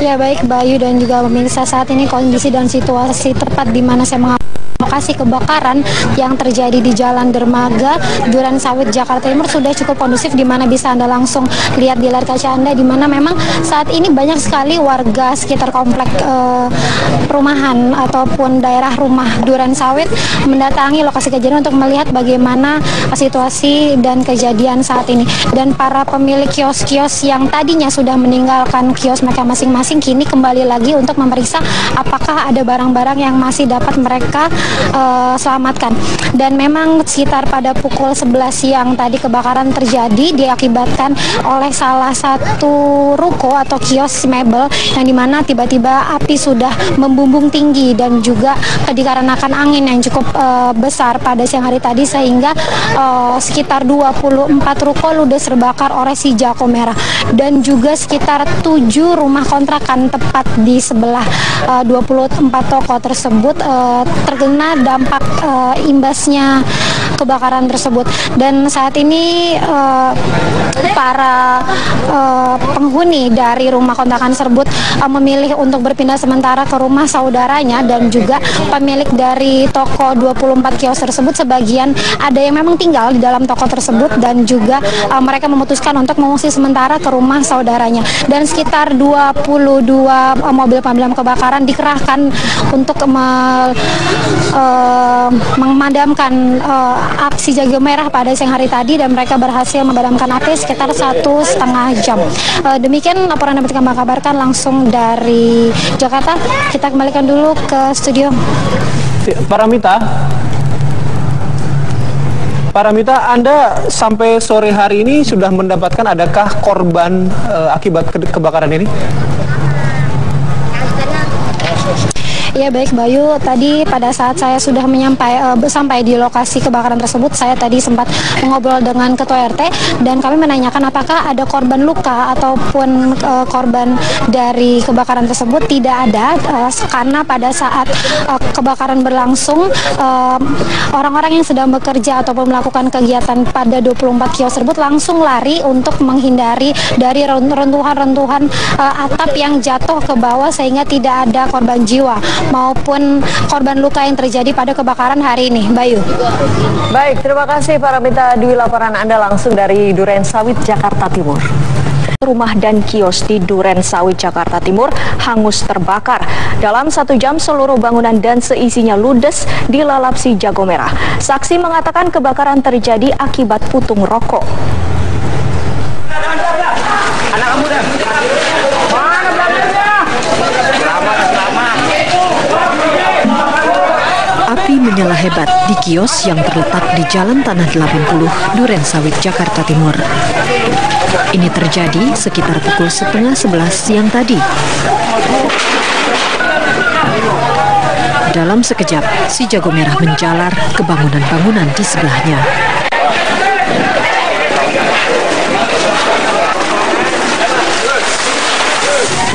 Ya baik Bayu dan juga pemirsa, saat ini kondisi dan situasi tepat di mana saya lokasi kebakaran yang terjadi di Jalan Dermaga, Durensawit, Jakarta Timur sudah cukup kondusif, di mana bisa Anda langsung lihat di layar kaca Anda, di mana memang saat ini banyak sekali warga sekitar komplek perumahan ataupun daerah rumah Durensawit mendatangi lokasi kejadian untuk melihat bagaimana situasi dan kejadian saat ini. Dan para pemilik kios-kios yang tadinya sudah meninggalkan kios mereka masing-masing kini kembali lagi untuk memeriksa apakah ada barang-barang yang masih dapat mereka selamatkan. Dan memang sekitar pada pukul 11 siang tadi kebakaran terjadi diakibatkan oleh salah satu ruko atau kios mebel yang dimana tiba-tiba api sudah membumbung tinggi dan juga dikarenakan angin yang cukup besar pada siang hari tadi, sehingga sekitar 24 ruko ludes terbakar oleh si Jako Merah, dan juga sekitar 7 rumah kontrakan tepat di sebelah 24 toko tersebut terkena dampak imbasnya kebakaran tersebut. Dan saat ini para penghuni dari rumah kontrakan tersebut memilih untuk berpindah sementara ke rumah saudaranya, dan juga pemilik dari toko 24 kios tersebut sebagian ada yang memang tinggal di dalam toko tersebut, dan juga mereka memutuskan untuk mengungsi sementara ke rumah saudaranya. Dan sekitar 22 mobil pemadam kebakaran dikerahkan untuk memadamkan aksi jago merah pada siang hari tadi, dan mereka berhasil memadamkan api sekitar 1,5 jam. Demikian laporan yang kami kabarkan langsung dari Jakarta. Kita kembalikan dulu ke studio. Paramita, Anda sampai sore hari ini sudah mendapatkan adakah korban akibat kebakaran ini? Ya baik Bayu, tadi pada saat saya sudah sampai di lokasi kebakaran tersebut, saya tadi sempat mengobrol dengan Ketua RT dan kami menanyakan apakah ada korban luka ataupun korban dari kebakaran tersebut. Tidak ada, karena pada saat kebakaran berlangsung orang-orang yang sedang bekerja ataupun melakukan kegiatan pada 24 kios tersebut langsung lari untuk menghindari dari rentuhan-rentuhan atap yang jatuh ke bawah, sehingga tidak ada korban jiwa maupun korban luka yang terjadi pada kebakaran hari ini. Bayu. Baik, terima kasih Paramita Dwi, laporan Anda langsung dari Durensawit, Jakarta Timur. Rumah dan kios di Durensawit, Jakarta Timur hangus terbakar. Dalam 1 jam seluruh bangunan dan seisinya ludes dilalap si Jago Merah. Saksi mengatakan kebakaran terjadi akibat putung rokok. Anak kamu dah. Mana belakangnya? Api menyala hebat di kios yang terletak di Jalan Tanah 80, Durensawit, Jakarta Timur. Ini terjadi sekitar pukul 10:30 siang tadi. Dalam sekejap, si Jago Merah menjalar ke bangunan-bangunan di sebelahnya.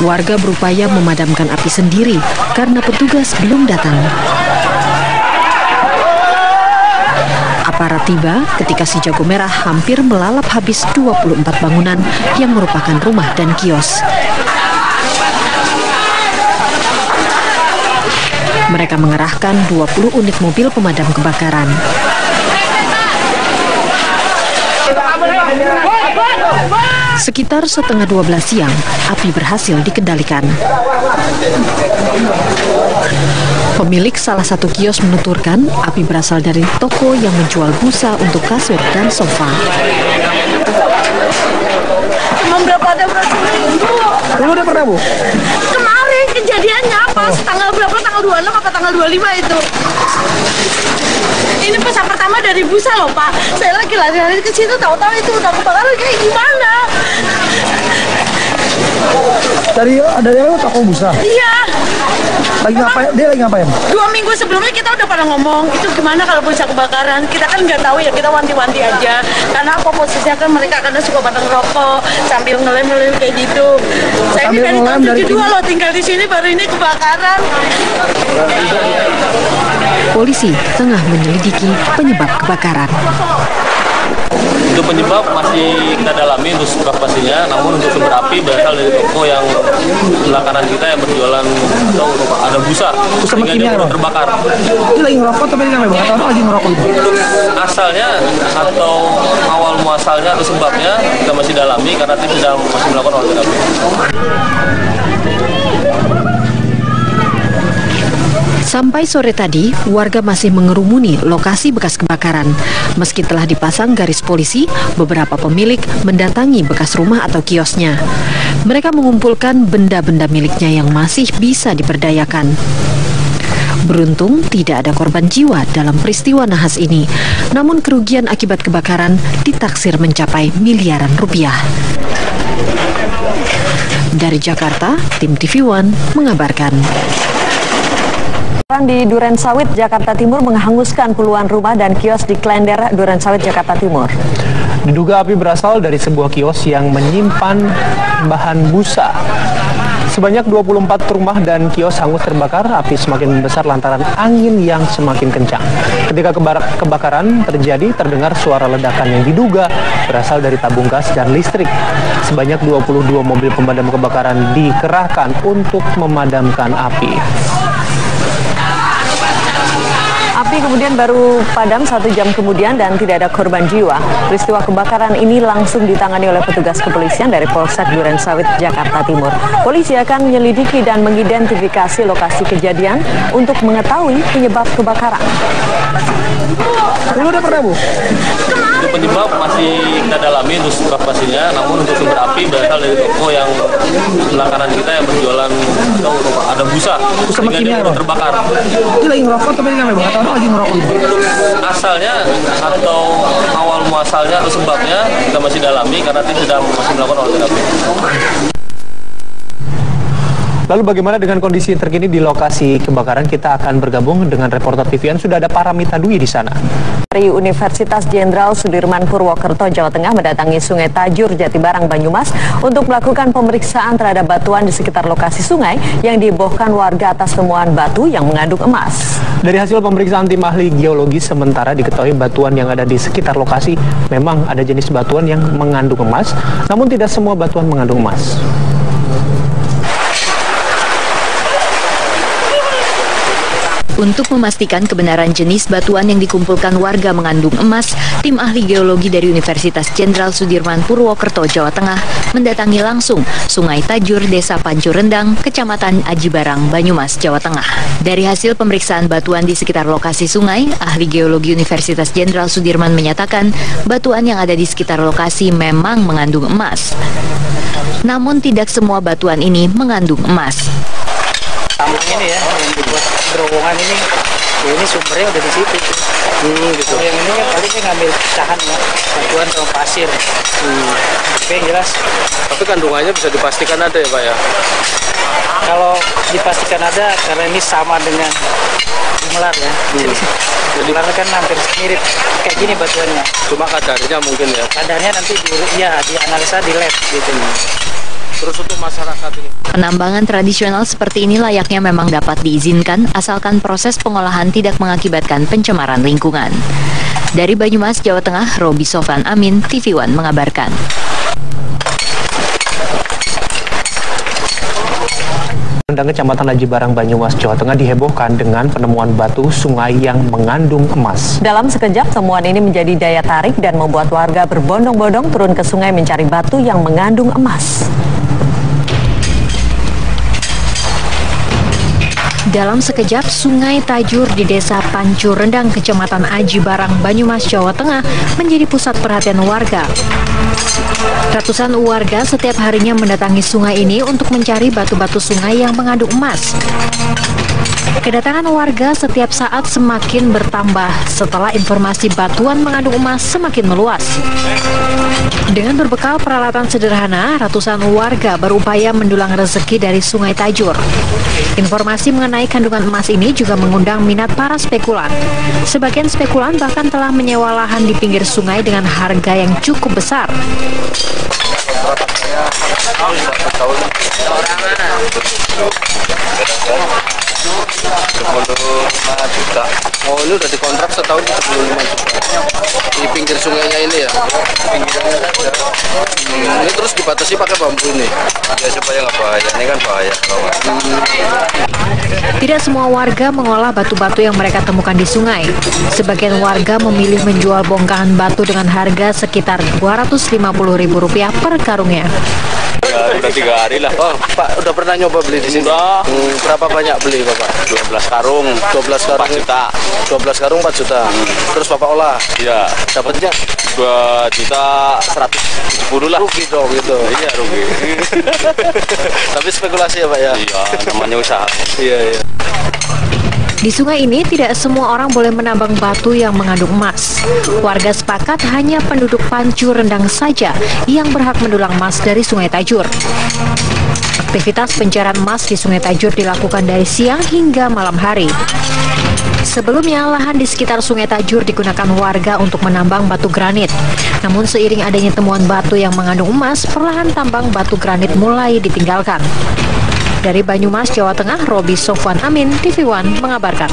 Warga berupaya memadamkan api sendiri karena petugas belum datang. Aparat tiba ketika si Jago Merah hampir melalap habis 24 bangunan yang merupakan rumah dan kios. Mereka mengerahkan 20 unit mobil pemadam kebakaran. Sekitar 11:30 siang, api berhasil dikendalikan. Pemilik salah satu kios menuturkan api berasal dari toko yang menjual busa untuk kasur dan sofa. Cuma berapa ada seminggu. Dulu udah pernah, Bu? Kemarin kejadiannya apa? Tanggal berapa? Tanggal 26 apa tanggal 25 itu? Ini pesan pertama dari busa loh Pak. Saya lagi lari-lari ke situ, tahu-tahu itu udah kebakaran kayak gimana? Dari toko busa? Iya. Lagi ngapain? Dia lagi ngapain? 2 minggu sebelumnya kita udah pada ngomong, itu gimana kalau busa kebakaran? Kita kan nggak tahu ya, kita wanti-wanti aja. Karena apa posisinya kan mereka karena suka pada ngerokok sambil ngelem-ngelem kayak gitu. Saya ini dari tahun 72 loh tinggal di sini, baru ini kebakaran. Polisi tengah menyelidiki penyebab kebakaran. Untuk penyebab masih kita dalami untuk sebab pastinya, namun untuk sumber api berasal dari toko yang sebelah kanan kita yang berjualan atau ada busa sehingga dia mudah terbakar. Itu lagi ngerokok tapi nggak bakar atau lagi ngerokok itu? Asalnya atau awal muasalnya atau sebabnya kita masih dalami karena tim sedang masih melakukan olah tkp. Sampai sore tadi, warga masih mengerumuni lokasi bekas kebakaran. Meski telah dipasang garis polisi, beberapa pemilik mendatangi bekas rumah atau kiosnya. Mereka mengumpulkan benda-benda miliknya yang masih bisa diperdayakan. Beruntung tidak ada korban jiwa dalam peristiwa nahas ini. Namun kerugian akibat kebakaran ditaksir mencapai miliaran rupiah. Dari Jakarta, tim TV One mengabarkan. Di Duren Sawit, Jakarta Timur menghanguskan puluhan rumah dan kios di Klender, Duren Sawit, Jakarta Timur. Diduga api berasal dari sebuah kios yang menyimpan bahan busa. Sebanyak 24 rumah dan kios hangus terbakar. Api semakin membesar lantaran angin yang semakin kencang. Ketika kebakaran terjadi, terdengar suara ledakan yang diduga berasal dari tabung gas dan listrik. Sebanyak 22 mobil pemadam kebakaran dikerahkan untuk memadamkan api. Api kemudian baru padam 1 jam kemudian dan tidak ada korban jiwa. Peristiwa kebakaran ini langsung ditangani oleh petugas kepolisian dari Polsek Duren Sawit, Jakarta Timur. Polisi akan menyelidiki dan mengidentifikasi lokasi kejadian untuk mengetahui penyebab kebakaran. Lu udah pernah, Bu? Untuk penyebab masih kita dalami untuk sebab pastinya, namun untuk sumber api berasal dari toko yang sebelah kanan kita yang berjualan atau ada busa sehingga dia mudah terbakar. Itu lagi ngerokok tapi nggak bakar atau lagi ngerokok itu? Asalnya atau awal muasalnya atau sebabnya kita masih dalami karena tim sedang masih melakukan olah tkp. Lalu bagaimana dengan kondisi terkini di lokasi kebakaran? Kita akan bergabung dengan reporter TVN. Sudah ada Paramita Dwi di sana. Dari Universitas Jenderal Sudirman Purwokerto, Jawa Tengah mendatangi Sungai Tajur, Jatibarang, Banyumas untuk melakukan pemeriksaan terhadap batuan di sekitar lokasi sungai yang dihebohkan warga atas temuan batu yang mengandung emas. Dari hasil pemeriksaan tim ahli geologi sementara diketahui batuan yang ada di sekitar lokasi memang ada jenis batuan yang mengandung emas, namun tidak semua batuan mengandung emas. Untuk memastikan kebenaran jenis batuan yang dikumpulkan warga mengandung emas, tim ahli geologi dari Universitas Jenderal Sudirman Purwokerto, Jawa Tengah mendatangi langsung Sungai Tajur, Desa Pancurendang, Kecamatan Aji Barang, Banyumas, Jawa Tengah. Dari hasil pemeriksaan batuan di sekitar lokasi sungai, ahli geologi Universitas Jenderal Sudirman menyatakan batuan yang ada di sekitar lokasi memang mengandung emas. Namun tidak semua batuan ini mengandung emas. Tambang ini ya, yang dibuat gerowongan ini sumbernya udah di situ. Gitu. Yang ini kan paling ngambil pecahan ya, batuan sama pasir. Oke, yang jelas. Tapi kandungannya bisa dipastikan ada ya Pak ya? Kalau dipastikan ada, karena ini sama dengan gemelar ya. Jadi gemelar kan hampir mirip kayak gini batuannya. Cuma kadarnya mungkin ya? Kadarnya nanti dianalisa di lab gitu. Terus untuk masyarakat ini? Penambangan tradisional seperti ini layaknya memang dapat diizinkan asalkan proses pengolahan tidak mengakibatkan pencemaran lingkungan. Dari Banyumas, Jawa Tengah, Robi Sofan Amin, TV One mengabarkan. Kecamatan Aji Barang, Banyumas, Jawa Tengah dihebohkan dengan penemuan batu sungai yang mengandung emas. Dalam sekejap, temuan ini menjadi daya tarik dan membuat warga berbondong-bondong turun ke sungai mencari batu yang mengandung emas. Dalam sekejap, Sungai Tajur di Desa Pancurendang, Kecamatan Aji Barang, Banyumas, Jawa Tengah menjadi pusat perhatian warga. Ratusan warga setiap harinya mendatangi sungai ini untuk mencari batu-batu sungai yang mengandung emas. Kedatangan warga setiap saat semakin bertambah setelah informasi batuan mengandung emas semakin meluas. Dengan berbekal peralatan sederhana, ratusan warga berupaya mendulang rezeki dari Sungai Tajur. Informasi mengenai kandungan emas ini juga mengundang minat para spekulan. Sebagian spekulan bahkan telah menyewa lahan di pinggir sungai dengan harga yang cukup besar. 25 juta. Oh, ini udah dikontrak setahun 75 juta. Di pinggir sungainya ini ya. Ini terus dibatasi pakai bambu ini. Ya supaya nggak bahaya. Ini kan bahaya. Tidak semua warga mengolah batu-batu yang mereka temukan di sungai. Sebagian warga memilih menjual bongkahan batu dengan harga sekitar Rp250.000 per karungnya. Ya, udah 3 hari lah. Oh, Pak, udah pernah nyoba beli di sini? Udah. Berapa banyak beli, Bapak? 12 karung. 12 karung 4 juta. 12 karung 4 juta. Terus Bapak olah? Iya. Dapatnya? 2.170.000 lah. Rugi dong gitu. Iya, rugi. Tapi spekulasi ya, Pak ya? Iya, namanya usaha. Iya. Di sungai ini tidak semua orang boleh menambang batu yang mengandung emas. Warga sepakat hanya penduduk Pancur Rendang saja yang berhak mendulang emas dari Sungai Tajur. Aktivitas pencarian emas di Sungai Tajur dilakukan dari siang hingga malam hari. Sebelumnya, lahan di sekitar Sungai Tajur digunakan warga untuk menambang batu granit. Namun seiring adanya temuan batu yang mengandung emas, perlahan tambang batu granit mulai ditinggalkan. Dari Banyumas, Jawa Tengah, Robi Sofwan Amin, TV One mengabarkan.